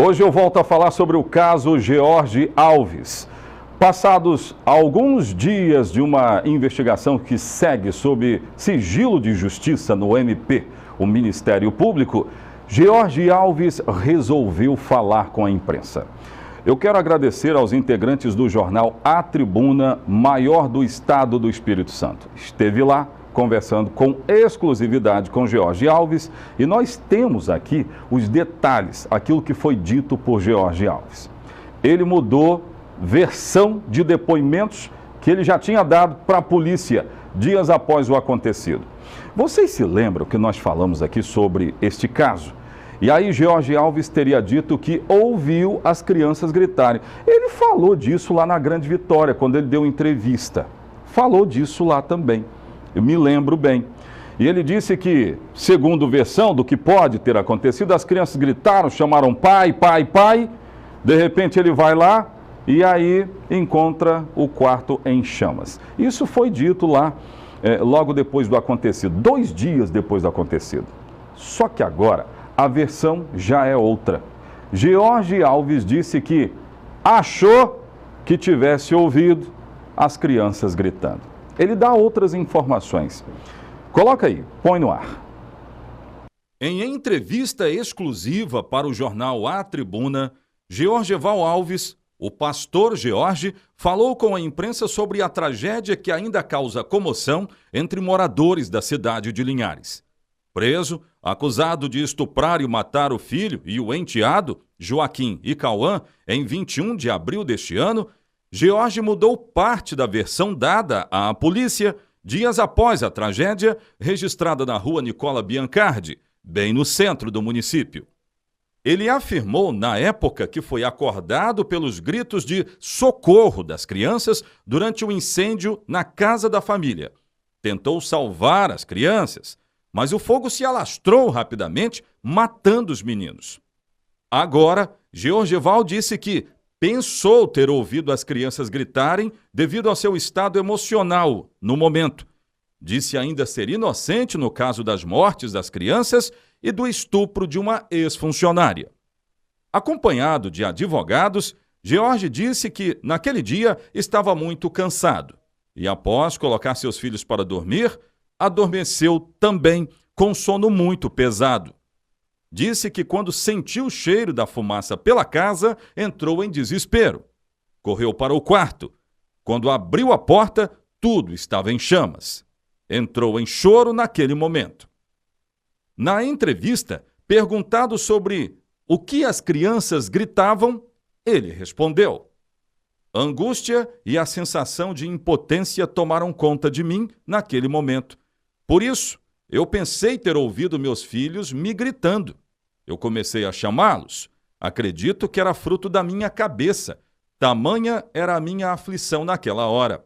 Hoje eu volto a falar sobre o caso George Alves. Passados alguns dias de uma investigação que segue sob sigilo de justiça no MP, o Ministério Público, George Alves resolveu falar com a imprensa. Eu quero agradecer aos integrantes do jornal A Tribuna, maior do estado do Espírito Santo. Esteve lá conversando com exclusividade com George Alves e nós temos aqui os detalhes, aquilo que foi dito por George Alves. Ele mudou versão de depoimentos que ele já tinha dado para a polícia dias após o acontecido. Vocês se lembram que nós falamos aqui sobre este caso? E aí George Alves teria dito que ouviu as crianças gritarem. Ele falou disso lá na Grande Vitória, quando ele deu entrevista. Falou disso lá também. Eu me lembro bem. E ele disse que, segundo versão do que pode ter acontecido, as crianças gritaram, chamaram pai, pai, pai. De repente ele vai lá e aí encontra o quarto em chamas. Isso foi dito lá logo depois do acontecido, 2 dias depois do acontecido. Só que agora a versão já é outra. George Alves disse que achou que tivesse ouvido as crianças gritando. Ele dá outras informações. Coloca aí, põe no ar. Em entrevista exclusiva para o jornal A Tribuna, Georgeval Alves, o pastor George, falou com a imprensa sobre a tragédia que ainda causa comoção entre moradores da cidade de Linhares. Preso, acusado de estuprar e matar o filho e o enteado, Joaquim e Cauã, em 21 de abril deste ano, George mudou parte da versão dada à polícia dias após a tragédia registrada na rua Nicola Biancardi, bem no centro do município. Ele afirmou, na época, que foi acordado pelos gritos de socorro das crianças durante o incêndio na casa da família. Tentou salvar as crianças, mas o fogo se alastrou rapidamente, matando os meninos. Agora, Georgeval disse que pensou ter ouvido as crianças gritarem devido ao seu estado emocional no momento. Disse ainda ser inocente no caso das mortes das crianças e do estupro de uma ex-funcionária. Acompanhado de advogados, George disse que, naquele dia, estava muito cansado e, após colocar seus filhos para dormir, adormeceu também com sono muito pesado. Disse que quando sentiu o cheiro da fumaça pela casa, entrou em desespero. Correu para o quarto. Quando abriu a porta, tudo estava em chamas. Entrou em choro naquele momento. Na entrevista, perguntado sobre o que as crianças gritavam, ele respondeu: angústia e a sensação de impotência tomaram conta de mim naquele momento. Por isso, eu pensei ter ouvido meus filhos me gritando. Eu comecei a chamá-los. Acredito que era fruto da minha cabeça. Tamanha era a minha aflição naquela hora.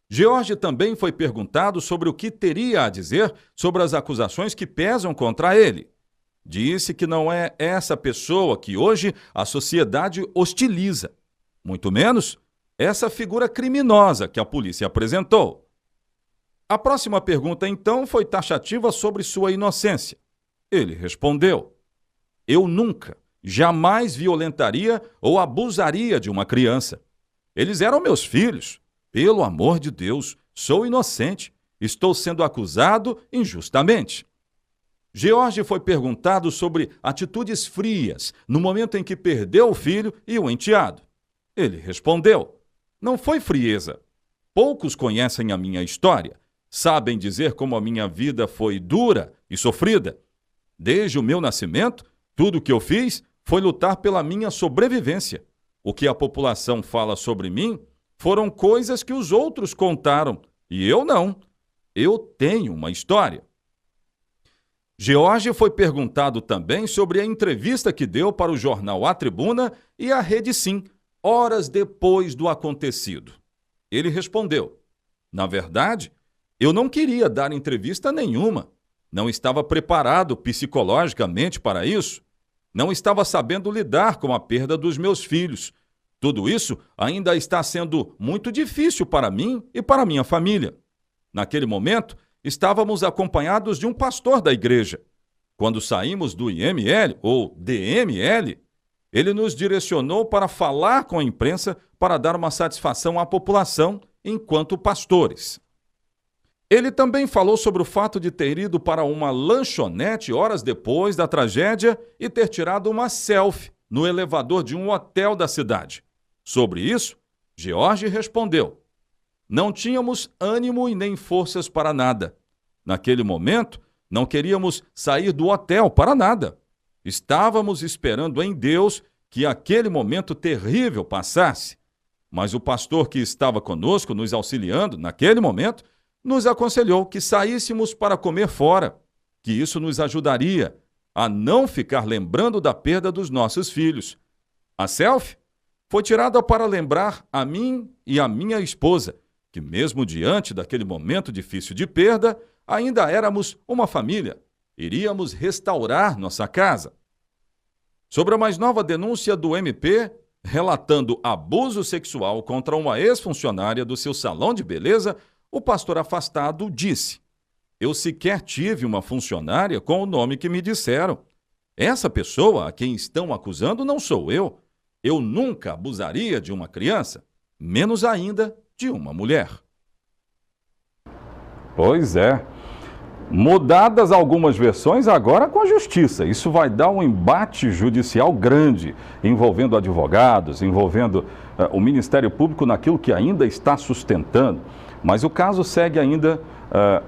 George também foi perguntado sobre o que teria a dizer sobre as acusações que pesam contra ele. Disse que não é essa pessoa que hoje a sociedade hostiliza, muito menos essa figura criminosa que a polícia apresentou. A próxima pergunta, então, foi taxativa sobre sua inocência. Ele respondeu: eu nunca, jamais violentaria ou abusaria de uma criança. Eles eram meus filhos. Pelo amor de Deus, sou inocente. Estou sendo acusado injustamente. George foi perguntado sobre atitudes frias no momento em que perdeu o filho e o enteado. Ele respondeu: não foi frieza. Poucos conhecem a minha história. Sabem dizer como a minha vida foi dura e sofrida. Desde o meu nascimento, tudo o que eu fiz foi lutar pela minha sobrevivência. O que a população fala sobre mim foram coisas que os outros contaram, e eu não. Eu tenho uma história. George foi perguntado também sobre a entrevista que deu para o jornal A Tribuna e a Rede Sim, horas depois do acontecido. Ele respondeu: na verdade, eu não queria dar entrevista nenhuma. Não estava preparado psicologicamente para isso. Não estava sabendo lidar com a perda dos meus filhos. Tudo isso ainda está sendo muito difícil para mim e para minha família. Naquele momento, estávamos acompanhados de um pastor da igreja. Quando saímos do IML ou DML, ele nos direcionou para falar com a imprensa para dar uma satisfação à população enquanto pastores. Ele também falou sobre o fato de ter ido para uma lanchonete horas depois da tragédia e ter tirado uma selfie no elevador de um hotel da cidade. Sobre isso, George respondeu: não tínhamos ânimo e nem forças para nada. Naquele momento, não queríamos sair do hotel para nada. Estávamos esperando em Deus que aquele momento terrível passasse. Mas o pastor que estava conosco, nos auxiliando naquele momento, nos aconselhou que saíssemos para comer fora, que isso nos ajudaria a não ficar lembrando da perda dos nossos filhos. A selfie foi tirada para lembrar a mim e a minha esposa, que mesmo diante daquele momento difícil de perda, ainda éramos uma família. Iríamos restaurar nossa casa. Sobre a mais nova denúncia do MP, relatando abuso sexual contra uma ex-funcionária do seu salão de beleza, o pastor afastado disse: eu sequer tive uma funcionária com o nome que me disseram. Essa pessoa a quem estão acusando não sou eu. Eu nunca abusaria de uma criança, menos ainda de uma mulher. Pois é. Mudadas algumas versões agora com a justiça. Isso vai dar um embate judicial grande, envolvendo advogados, envolvendo o Ministério Público naquilo que ainda está sustentando. Mas o caso segue ainda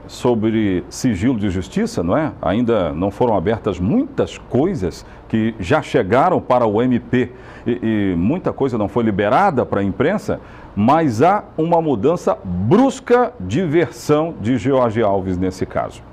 sobre sigilo de justiça, não é? Ainda não foram abertas muitas coisas que já chegaram para o MP e muita coisa não foi liberada para a imprensa, mas há uma mudança brusca de versão de George Alves nesse caso.